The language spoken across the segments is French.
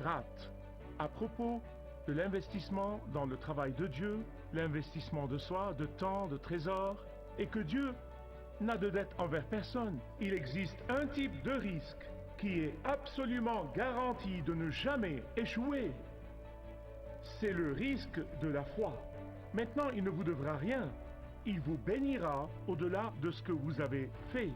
rate à propos de l'investissement dans le travail de Dieu, l'investissement de soi, de temps, de trésors, et que Dieu n'a de dette envers personne. Il existe un type de risque qui est absolument garanti de ne jamais échouer. C'est le risque de la foi. Maintenant, il ne vous devra rien. Il vous bénira au-delà de ce que vous avez fait.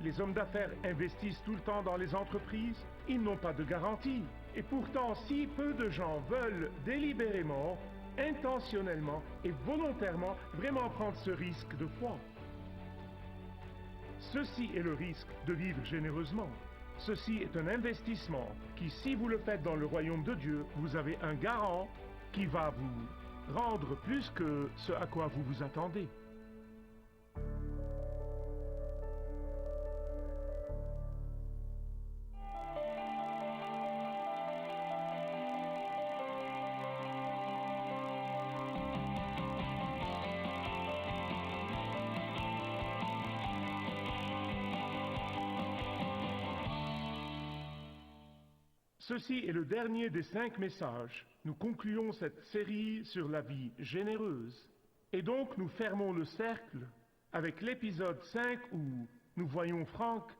Les hommes d'affaires investissent tout le temps dans les entreprises. Ils n'ont pas de garantie. Et pourtant, si peu de gens veulent délibérément, intentionnellement et volontairement vraiment prendre ce risque de foi. Ceci est le risque de vivre généreusement. Ceci est un investissement qui, si vous le faites dans le royaume de Dieu, vous avez un garant qui va vous rendre plus que ce à quoi vous vous attendez. Ceci est le dernier des 5 messages. Nous concluons cette série sur la vie généreuse. Et donc nous fermons le cercle avec l'épisode 5 où nous voyons Franck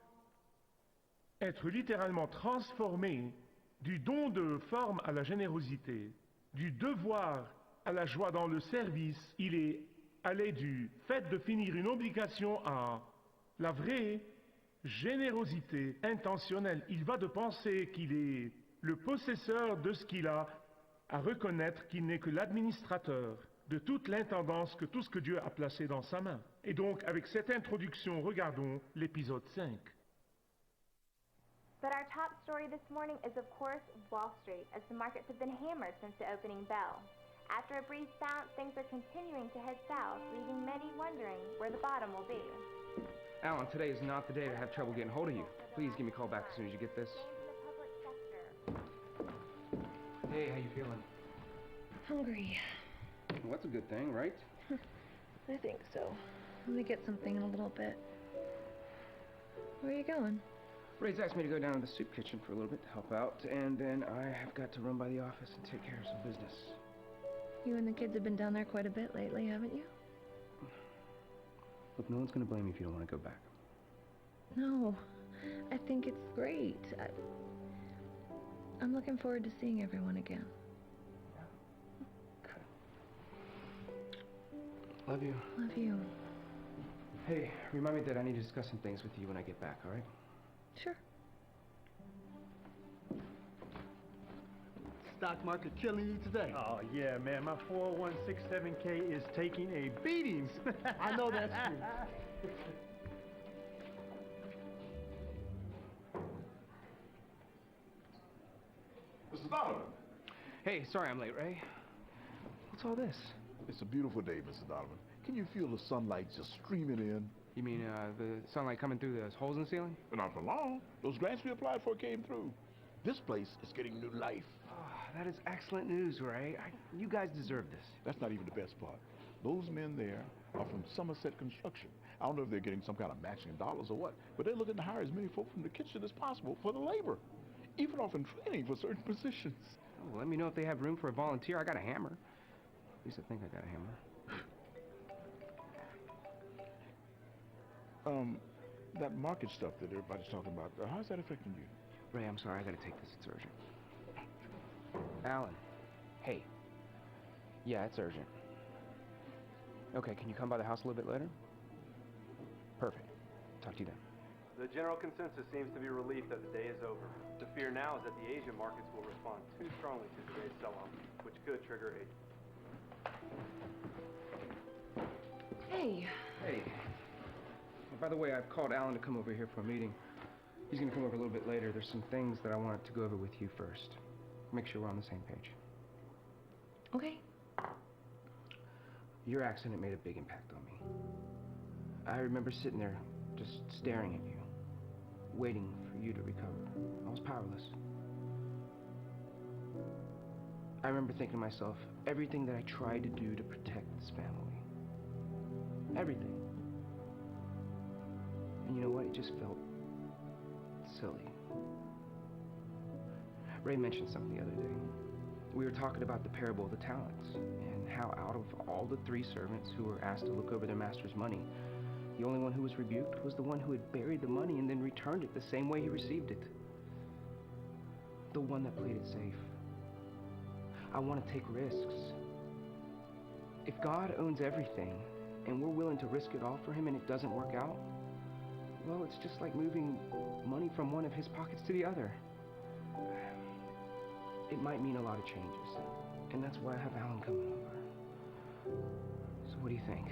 être littéralement transformé du don de forme à la générosité, du devoir à la joie dans le service. Il est allé du fait de finir une obligation à la vraie générosité intentionnelle. Il va de penser qu'il est le possesseur de ce qu'il a, à reconnaître qu'il n'est que l'administrateur de toute l'intendance, que tout ce que Dieu a placé dans sa main. Et donc, avec cette introduction, regardons l'épisode 5. But our top story this morning is, of course, Wall Street, as the markets have been hammered since the opening bell. After a brief bounce, things are continuing to head south, leaving many wondering where the bottom will be. Alan, today is not the day to have trouble getting hold of you. Please give me a call back as soon as you get this. Hey, how you feeling? Hungry. Well, that's a good thing, right? I think so. Let me get something in a little bit. Where are you going? Ray's asked me to go down to the soup kitchen for a little bit to help out, and then I have got to run by the office and take care of some business. You and the kids have been down there quite a bit lately, haven't you? Look, no one's going to blame you if you don't want to go back. No, I think it's great. I'm looking forward to seeing everyone again. Okay. Love you. Love you. Hey, remind me that I need to discuss some things with you when I get back, all right? Sure. Stock market killing you today. Oh, yeah, man. My 40167K is taking a beating. I know that's true. Mr. Donovan. Hey, sorry I'm late, Ray. What's all this? It's a beautiful day, Mr. Donovan. Can you feel the sunlight just streaming in? You mean the sunlight coming through those holes in the ceiling? But not for long. Those grants we applied for came through. This place is getting new life. Oh, that is excellent news, Ray. You guys deserve this. That's not even the best part. Those men there are from Somerset Construction. I don't know if they're getting some kind of matching dollars or what, but they're looking to hire as many folk from the kitchen as possible for the labor, even offering training for certain positions. Oh, well, let me know if they have room for a volunteer. I got a hammer. At least I think I got a hammer. That market stuff that everybody's talking about, how's that affecting you? Ray, I'm sorry. I got to take this. It's urgent. Alan. Hey. Yeah, it's urgent. Okay, can you come by the house a little bit later? Perfect. Talk to you then. The general consensus seems to be relief that the day is over. The fear now is that the Asian markets will respond too strongly to today's sell-off, which could trigger a... Hey. Hey. By the way, I've called Alan to come over here for a meeting. He's going to come over a little bit later. There's some things that I wanted to go over with you first. Make sure we're on the same page. Okay. Your accident made a big impact on me. I remember sitting there just staring at you, waiting for you to recover. I was powerless. I remember thinking to myself, everything that I tried to do to protect this family. Everything. And you know what? It just felt silly. Ray mentioned something the other day. We were talking about the parable of the talents, and how out of all the 3 servants who were asked to look over their master's money, the only one who was rebuked was the one who had buried the money and then returned it the same way he received it. The one that played it safe. I want to take risks. If God owns everything, and we're willing to risk it all for him and it doesn't work out, well, it's just like moving money from one of his pockets to the other. It might mean a lot of changes, and that's why I have Alan coming over. So what do you think?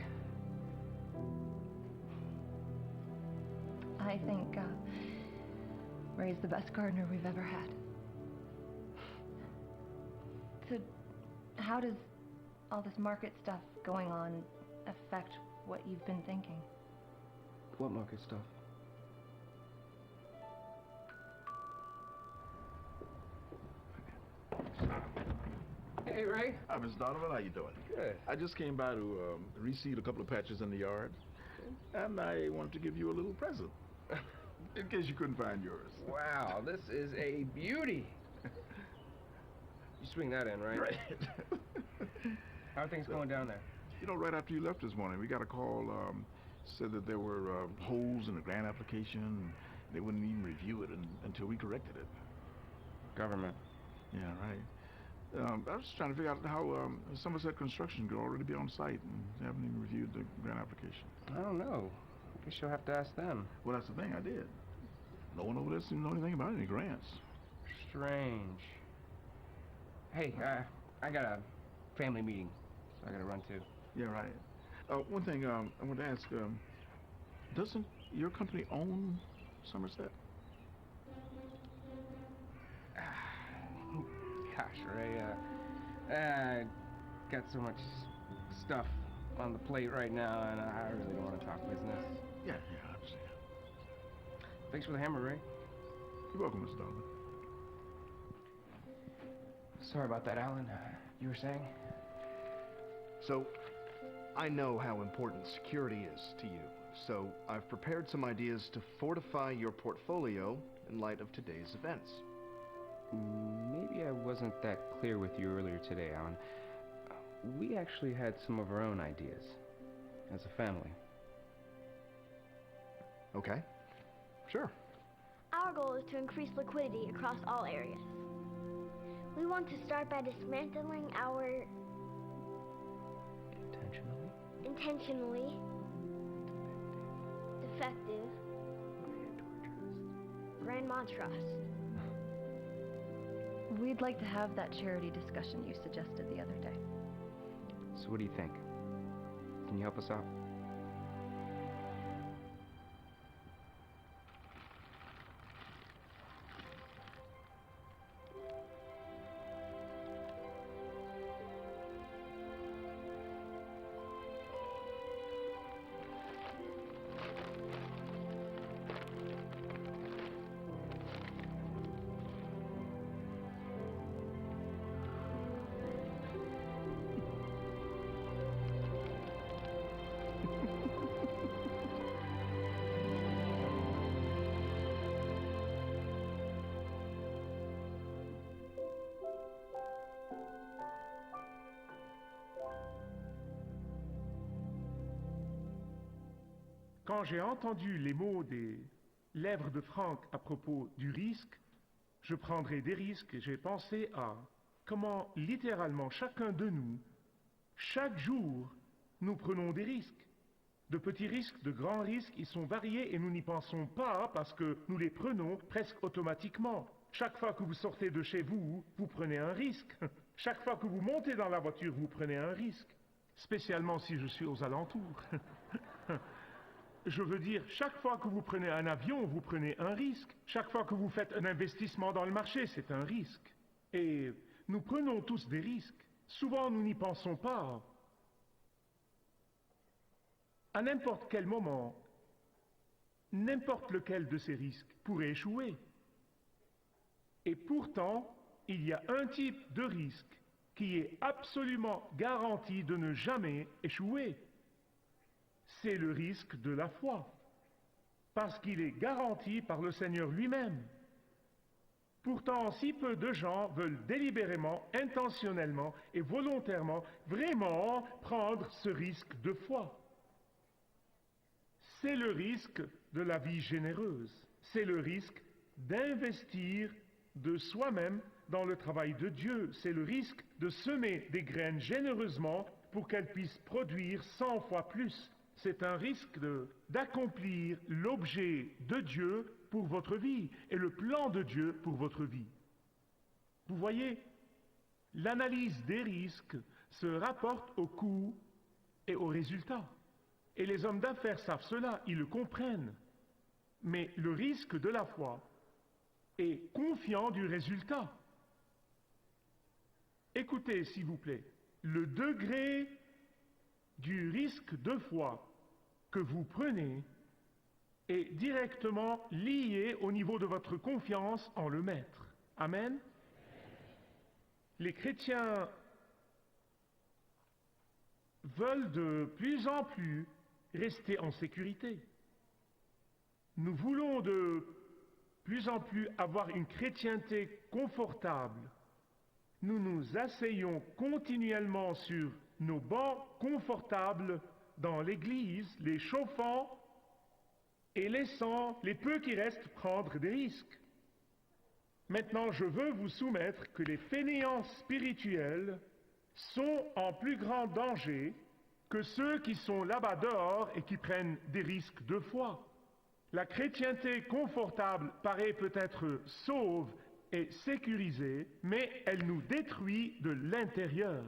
I think Ray's the best gardener we've ever had. So, how does all this market stuff going on affect what you've been thinking? What market stuff? Hey, Ray. Hi, Miss Donovan. How you doing? Good. I just came by to reseed a couple of patches in the yard, and I wanted to give you a little present, in case you couldn't find yours. Wow, this is a beauty. You swing that in, right? Right. How are things going down there? You know, right after you left this morning, we got a call, said that there were holes in the grant application. They wouldn't even review it until we corrected it. Government. Yeah, right. I was just trying to figure out how Somerset Construction could already be on site and they haven't even reviewed the grant application. I don't know. I guess you'll have to ask them. Well, that's the thing, I did. No one over there seemed to know anything about any grants. Strange. Hey, I got a family meeting, so I gotta run too. Yeah, right. One thing I wanted to ask, doesn't your company own Somerset? Gosh, Ray, I got so much stuff on the plate right now, and I really don't want to talk business. Yeah, I understand. Thanks for the hammer, Ray. You're welcome, Mr. Donovan. Sorry about that, Alan. You were saying? So, I know how important security is to you, so I've prepared some ideas to fortify your portfolio in light of today's events. Maybe I wasn't that clear with you earlier today, Alan. We actually had some of our own ideas, as a family. Okay, sure. Our goal is to increase liquidity across all areas. We want to start by dismantling our intentionally defective Grand Montrose. We'd like to have that charity discussion you suggested the other day. So what do you think? Can you help us out? Quand j'ai entendu les mots des lèvres de Frank à propos du risque, je prendrai des risques, j'ai pensé à comment littéralement chacun de nous, chaque jour, nous prenons des risques. De petits risques, de grands risques, ils sont variés et nous n'y pensons pas parce que nous les prenons presque automatiquement. Chaque fois que vous sortez de chez vous, vous prenez un risque. Chaque fois que vous montez dans la voiture, vous prenez un risque. Spécialement si je suis aux alentours. Je veux dire, chaque fois que vous prenez un avion, vous prenez un risque. Chaque fois que vous faites un investissement dans le marché, c'est un risque. Et nous prenons tous des risques. Souvent, nous n'y pensons pas. À n'importe quel moment, n'importe lequel de ces risques pourrait échouer. Et pourtant, il y a un type de risque qui est absolument garanti de ne jamais échouer. C'est le risque de la foi, parce qu'il est garanti par le Seigneur lui-même. Pourtant, si peu de gens veulent délibérément, intentionnellement et volontairement vraiment prendre ce risque de foi. C'est le risque de la vie généreuse. C'est le risque d'investir de soi-même dans le travail de Dieu. C'est le risque de semer des graines généreusement pour qu'elles puissent produire 100 fois plus. C'est un risque d'accomplir l'objet de Dieu pour votre vie et le plan de Dieu pour votre vie. Vous voyez, l'analyse des risques se rapporte aux coûts et aux résultats. Et les hommes d'affaires savent cela, ils le comprennent. Mais le risque de la foi est confiant du résultat. Écoutez, s'il vous plaît, le degré du risque de foi que vous prenez est directement lié au niveau de votre confiance en le Maître. Amen. Les chrétiens veulent de plus en plus rester en sécurité. Nous voulons de plus en plus avoir une chrétienté confortable. Nous nous asseyons continuellement sur nos bancs confortables dans l'église, les chauffant et laissant les peu qui restent prendre des risques. Maintenant, je veux vous soumettre que les fainéants spirituels sont en plus grand danger que ceux qui sont là-bas dehors et qui prennent des risques de foi. La chrétienté confortable paraît peut-être sauve et sécurisée, mais elle nous détruit de l'intérieur.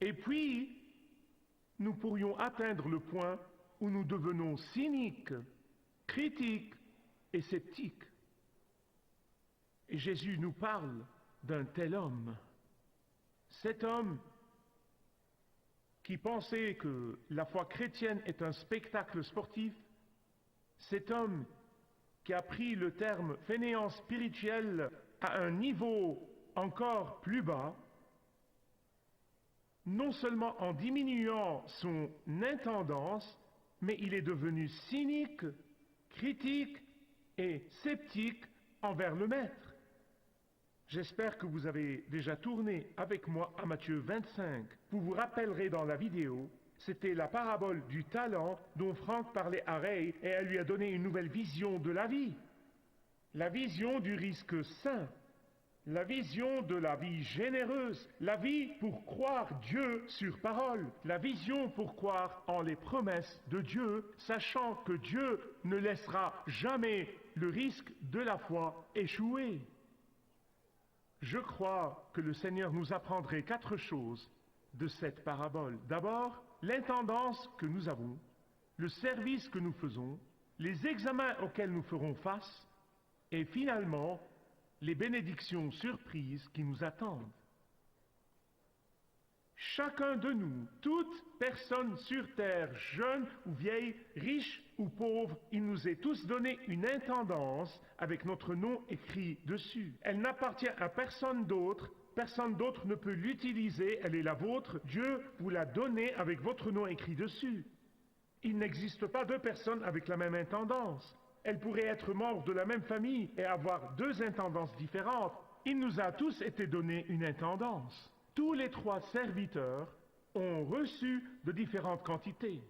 Et puis, nous pourrions atteindre le point où nous devenons cyniques, critiques et sceptiques. Et Jésus nous parle d'un tel homme. Cet homme qui pensait que la foi chrétienne est un spectacle sportif, cet homme qui a pris le terme fainéant spirituel à un niveau encore plus bas, non seulement en diminuant son intendance, mais il est devenu cynique, critique et sceptique envers le Maître. J'espère que vous avez déjà tourné avec moi à Matthieu 25. Vous vous rappellerez dans la vidéo, c'était la parabole du talent dont Franck parlait à Ray et elle lui a donné une nouvelle vision de la vie. La vision du risque sain, la vision de la vie généreuse, la vie pour croire Dieu sur parole, la vision pour croire en les promesses de Dieu, sachant que Dieu ne laissera jamais le risque de la foi échouer. Je crois que le Seigneur nous apprendrait 4 choses de cette parabole. D'abord, l'intendance que nous avons, le service que nous faisons, les examens auxquels nous ferons face, et finalement, les bénédictions surprises qui nous attendent. Chacun de nous, toute personne sur terre, jeune ou vieille, riche ou pauvre, il nous est tous donné une intendance avec notre nom écrit dessus. Elle n'appartient à personne d'autre ne peut l'utiliser, elle est la vôtre, Dieu vous l'a donnée avec votre nom écrit dessus. Il n'existe pas 2 personnes avec la même intendance. Elles pourraient être membres de la même famille et avoir 2 intendances différentes. Il nous a tous été donné une intendance. Tous les 3 serviteurs ont reçu de différentes quantités.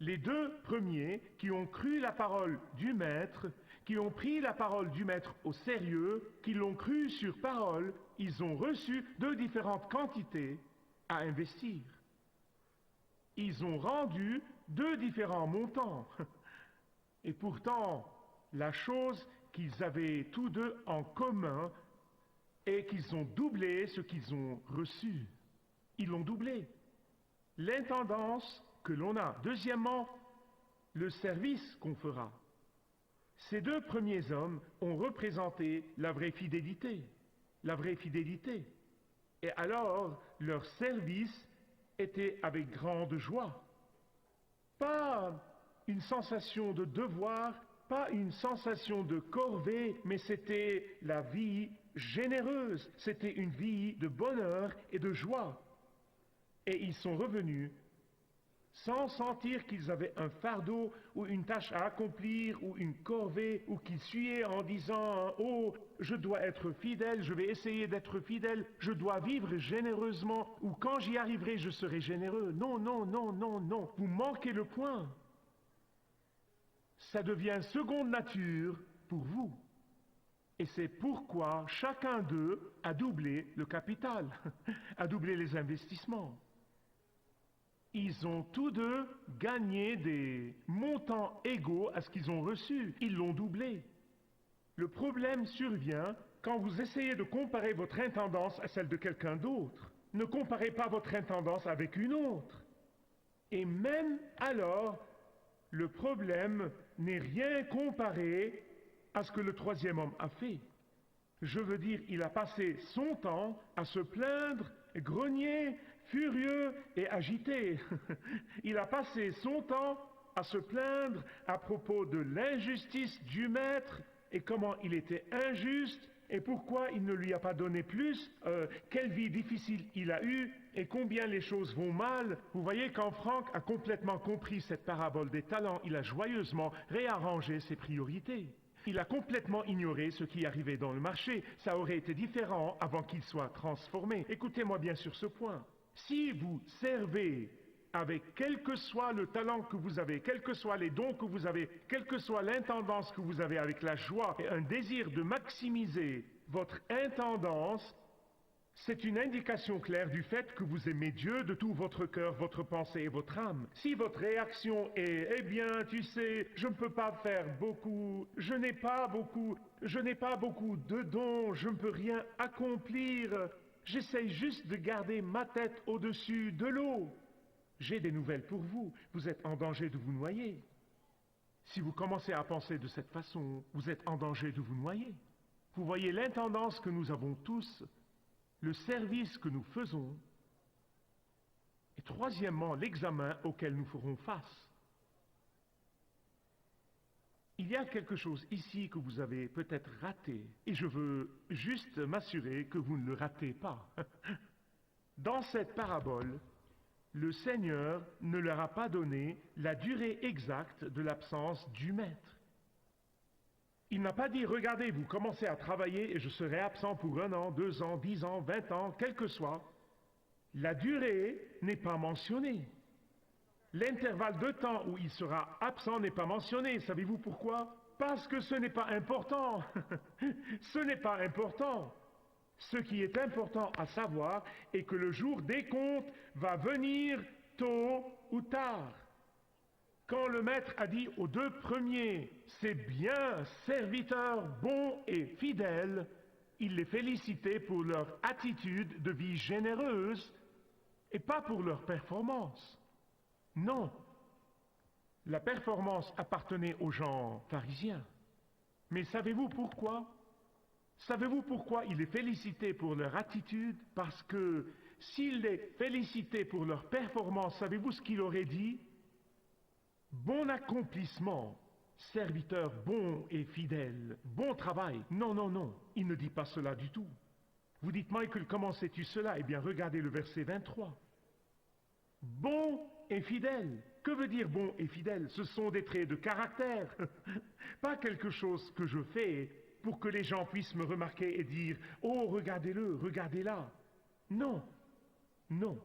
Les 2 premiers qui ont cru la parole du Maître, qui ont pris la parole du Maître au sérieux, qui l'ont cru sur parole, ils ont reçu 2 différentes quantités à investir. Ils ont rendu 2 différents montants. Et pourtant, la chose qu'ils avaient tous 2 en commun est qu'ils ont doublé ce qu'ils ont reçu. Ils l'ont doublé. L'intendance que l'on a. Deuxièmement, le service qu'on fera. Ces 2 premiers hommes ont représenté la vraie fidélité. La vraie fidélité. Et alors, leur service était avec grande joie. Pas une sensation de devoir, pas une sensation de corvée, mais c'était la vie généreuse, c'était une vie de bonheur et de joie. Et ils sont revenus sans sentir qu'ils avaient un fardeau ou une tâche à accomplir ou une corvée, ou qu'ils suaient en disant « Oh, je dois être fidèle, je vais essayer d'être fidèle, je dois vivre généreusement, ou quand j'y arriverai, je serai généreux. » Non, non, non, non, non, vous manquez le point. Ça devient seconde nature pour vous. Et c'est pourquoi chacun d'eux a doublé le capital, a doublé les investissements. Ils ont tous deux gagné des montants égaux à ce qu'ils ont reçu. Ils l'ont doublé. Le problème survient quand vous essayez de comparer votre intendance à celle de quelqu'un d'autre. Ne comparez pas votre intendance avec une autre. Et même alors, le problème n'est rien comparé à ce que le troisième homme a fait. Je veux dire, il a passé son temps à se plaindre, grogner, furieux et agité. Il a passé son temps à se plaindre à propos de l'injustice du maître et comment il était injuste et pourquoi il ne lui a pas donné plus, quelle vie difficile il a eue et combien les choses vont mal. Vous voyez, quand Franck a complètement compris cette parabole des talents, il a joyeusement réarrangé ses priorités. Il a complètement ignoré ce qui arrivait dans le marché. Ça aurait été différent avant qu'il soit transformé. Écoutez-moi bien sur ce point. Si vous servez avec quel que soit le talent que vous avez, quels que soient les dons que vous avez, quelle que soit l'intendance que vous avez, avec la joie et un désir de maximiser votre intendance, c'est une indication claire du fait que vous aimez Dieu de tout votre cœur, votre pensée et votre âme. Si votre réaction est « Eh bien, tu sais, je ne peux pas faire beaucoup, je n'ai pas beaucoup de dons, je ne peux rien accomplir, j'essaye juste de garder ma tête au-dessus de l'eau », j'ai des nouvelles pour vous. Vous êtes en danger de vous noyer. Si vous commencez à penser de cette façon, vous êtes en danger de vous noyer. Vous voyez l'intendance que nous avons tous, le service que nous faisons, et troisièmement, l'examen auquel nous ferons face. Il y a quelque chose ici que vous avez peut-être raté, et je veux juste m'assurer que vous ne le ratez pas. Dans cette parabole, le Seigneur ne leur a pas donné la durée exacte de l'absence du maître. Il n'a pas dit, regardez, vous commencez à travailler et je serai absent pour 1 an, 2 ans, 10 ans, 20 ans, quel que soit. La durée n'est pas mentionnée. L'intervalle de temps où il sera absent n'est pas mentionné. Savez-vous pourquoi? Parce que ce n'est pas important. Ce n'est pas important. Ce qui est important à savoir est que le jour des comptes va venir tôt ou tard. Quand le maître a dit aux 2 premiers « C'est bien, serviteurs bons et fidèles », il les félicitait pour leur attitude de vie généreuse et pas pour leur performance. Non, la performance appartenait aux gens pharisiens. Mais savez-vous pourquoi? Savez-vous pourquoi il les félicitait pour leur attitude? Parce que s'il les félicitait pour leur performance, savez-vous ce qu'il aurait dit? Bon accomplissement, serviteur bon et fidèle, bon travail. Non, non, non, il ne dit pas cela du tout. Vous dites, Michael, comment sais-tu cela? Eh bien, regardez le verset 23. Bon et fidèle. Que veut dire bon et fidèle? Ce sont des traits de caractère, pas quelque chose que je fais pour que les gens puissent me remarquer et dire « Oh, regardez-le, regardez-la ». Non, non.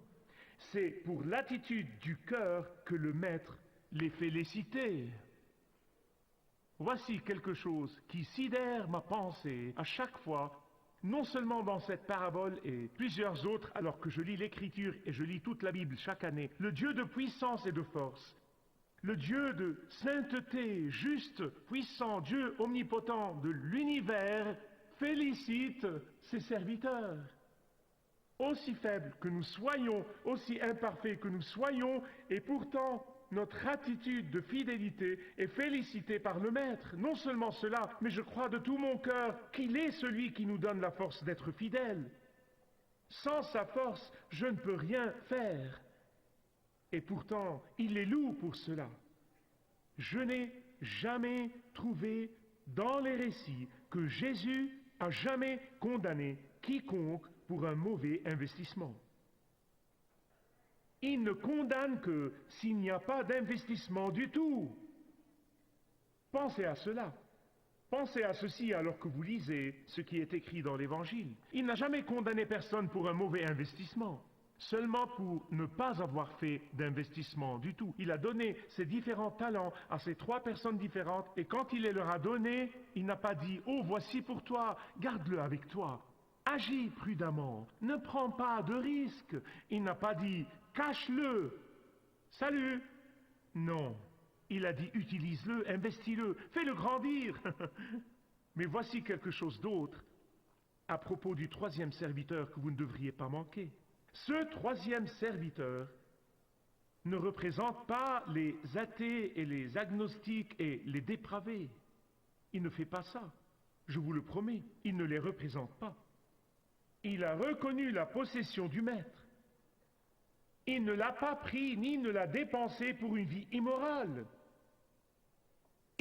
C'est pour l'attitude du cœur que le maître les féliciter. Voici quelque chose qui sidère ma pensée à chaque fois, non seulement dans cette parabole et plusieurs autres, alors que je lis l'Écriture et je lis toute la Bible chaque année. Le Dieu de puissance et de force, le Dieu de sainteté, juste, puissant, Dieu omnipotent de l'univers, félicite ses serviteurs. Aussi faibles que nous soyons, aussi imparfaits que nous soyons, et pourtant notre attitude de fidélité est félicitée par le Maître. Non seulement cela, mais je crois de tout mon cœur qu'il est celui qui nous donne la force d'être fidèles. Sans sa force, je ne peux rien faire. Et pourtant, il les loue pour cela. Je n'ai jamais trouvé dans les récits que Jésus a jamais condamné quiconque pour un mauvais investissement. Il ne condamne que s'il n'y a pas d'investissement du tout. Pensez à cela. Pensez à ceci alors que vous lisez ce qui est écrit dans l'Évangile. Il n'a jamais condamné personne pour un mauvais investissement, seulement pour ne pas avoir fait d'investissement du tout. Il a donné ses différents talents à ces 3 personnes différentes, et quand il les leur a donnés, il n'a pas dit « Oh, voici pour toi, garde-le avec toi ». Agis prudemment, ne prends pas de risques. Il n'a pas dit « Cache-le, salut ». Non. Il a dit, utilise-le, investis-le, fais-le grandir. Mais voici quelque chose d'autre à propos du 3e serviteur que vous ne devriez pas manquer. Ce 3e serviteur ne représente pas les athées et les agnostiques et les dépravés. Il ne fait pas ça. Je vous le promets, il ne les représente pas. Il a reconnu la possession du Maître. Il ne l'a pas pris ni ne l'a dépensé pour une vie immorale.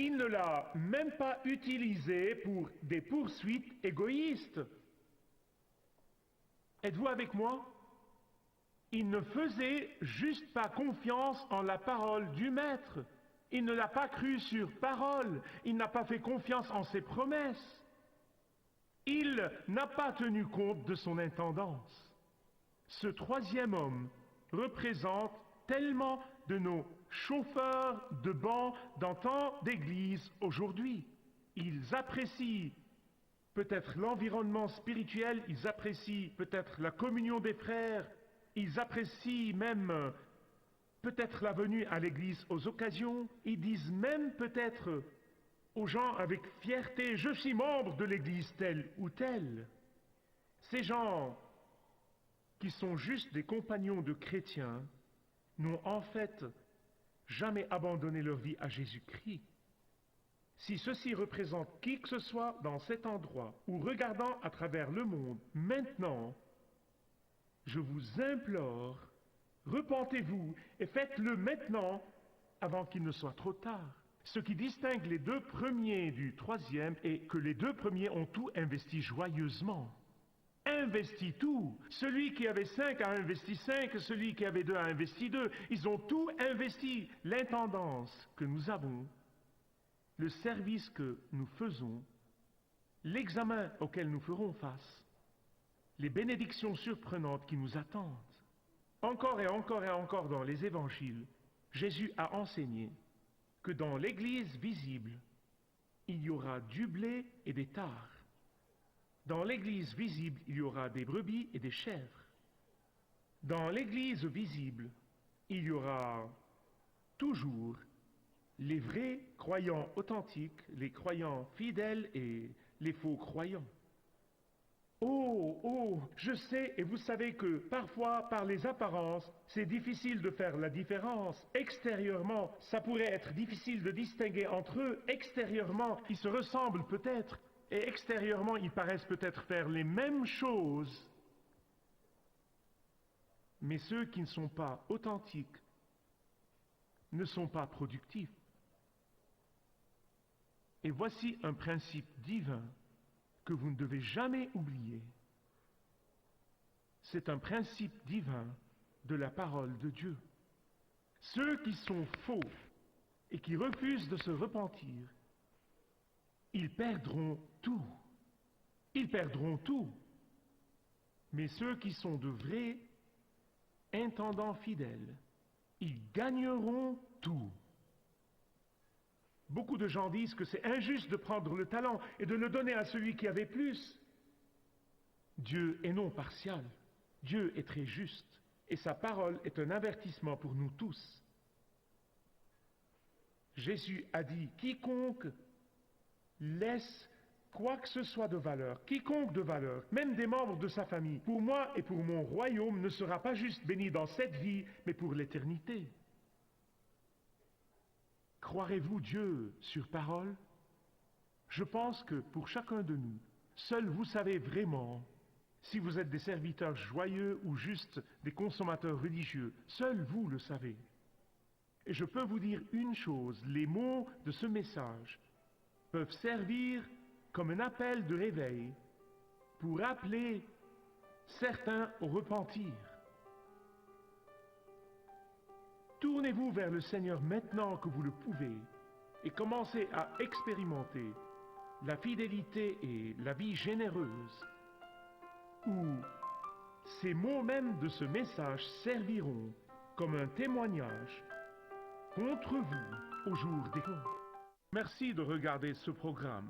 Il ne l'a même pas utilisé pour des poursuites égoïstes. Êtes-vous avec moi? Il ne faisait juste pas confiance en la parole du Maître. Il ne l'a pas cru sur parole. Il n'a pas fait confiance en ses promesses. Il n'a pas tenu compte de son intendance. Ce 3e homme représente tellement de nos chauffeurs de bancs dans tant d'églises aujourd'hui. Ils apprécient peut-être l'environnement spirituel, ils apprécient peut-être la communion des frères, ils apprécient même peut-être la venue à l'église aux occasions, ils disent même peut-être aux gens avec fierté « Je suis membre de l'église telle ou telle ». Ces gens qui sont juste des compagnons de chrétiens n'ont en fait jamais abandonné leur vie à Jésus-Christ. Si ceci représente qui que ce soit dans cet endroit ou regardant à travers le monde, maintenant, je vous implore, repentez-vous et faites-le maintenant avant qu'il ne soit trop tard. Ce qui distingue les 2 premiers du 3e est que les 2 premiers ont tout investi joyeusement. Investi tout. Celui qui avait 5 a investi 5, celui qui avait 2 a investi 2. Ils ont tout investi. L'intendance que nous avons, le service que nous faisons, l'examen auquel nous ferons face, les bénédictions surprenantes qui nous attendent. Encore et encore et encore dans les évangiles, Jésus a enseigné que dans l'Église visible, il y aura du blé et des tares. Dans l'Église visible, il y aura des brebis et des chèvres. Dans l'Église visible, il y aura toujours les vrais croyants authentiques, les croyants fidèles et les faux croyants. Oh, je sais, et vous savez que parfois, par les apparences, c'est difficile de faire la différence. Extérieurement, ça pourrait être difficile de distinguer entre eux. Extérieurement, ils se ressemblent peut-être. Et extérieurement, ils paraissent peut-être faire les mêmes choses. Mais ceux qui ne sont pas authentiques ne sont pas productifs. Et voici un principe divin que vous ne devez jamais oublier. C'est un principe divin de la parole de Dieu. Ceux qui sont faux et qui refusent de se repentir, ils perdront tout. Ils perdront tout. Mais ceux qui sont de vrais intendants fidèles, ils gagneront tout. Beaucoup de gens disent que c'est injuste de prendre le talent et de le donner à celui qui avait plus. Dieu est non partial. Dieu est très juste. Et sa parole est un avertissement pour nous tous. Jésus a dit, quiconque laisse quoi que ce soit de valeur, quiconque de valeur, même des membres de sa famille, pour moi et pour mon royaume, ne sera pas juste béni dans cette vie, mais pour l'éternité. Croirez-vous Dieu sur parole? Je pense que pour chacun de nous, seul vous savez vraiment si vous êtes des serviteurs joyeux ou juste des consommateurs religieux. Seul vous le savez. Et je peux vous dire une chose, les mots de ce message peuvent servir comme un appel de réveil pour appeler certains au repentir. Tournez-vous vers le Seigneur maintenant que vous le pouvez et commencez à expérimenter la fidélité et la vie généreuse, où ces mots même de ce message serviront comme un témoignage contre vous au jour des comptes. Merci de regarder ce programme.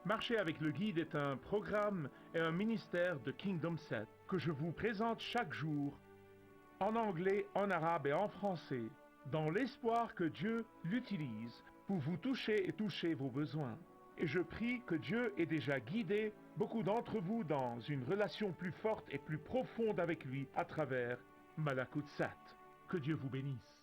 Marcher avec le guide est un programme et un ministère de Kingdom 7 que je vous présente chaque jour en anglais, en arabe et en français, dans l'espoir que Dieu l'utilise pour vous toucher et toucher vos besoins. Et je prie que Dieu ait déjà guidé beaucoup d'entre vous dans une relation plus forte et plus profonde avec lui à travers Malakut Sat. Que Dieu vous bénisse.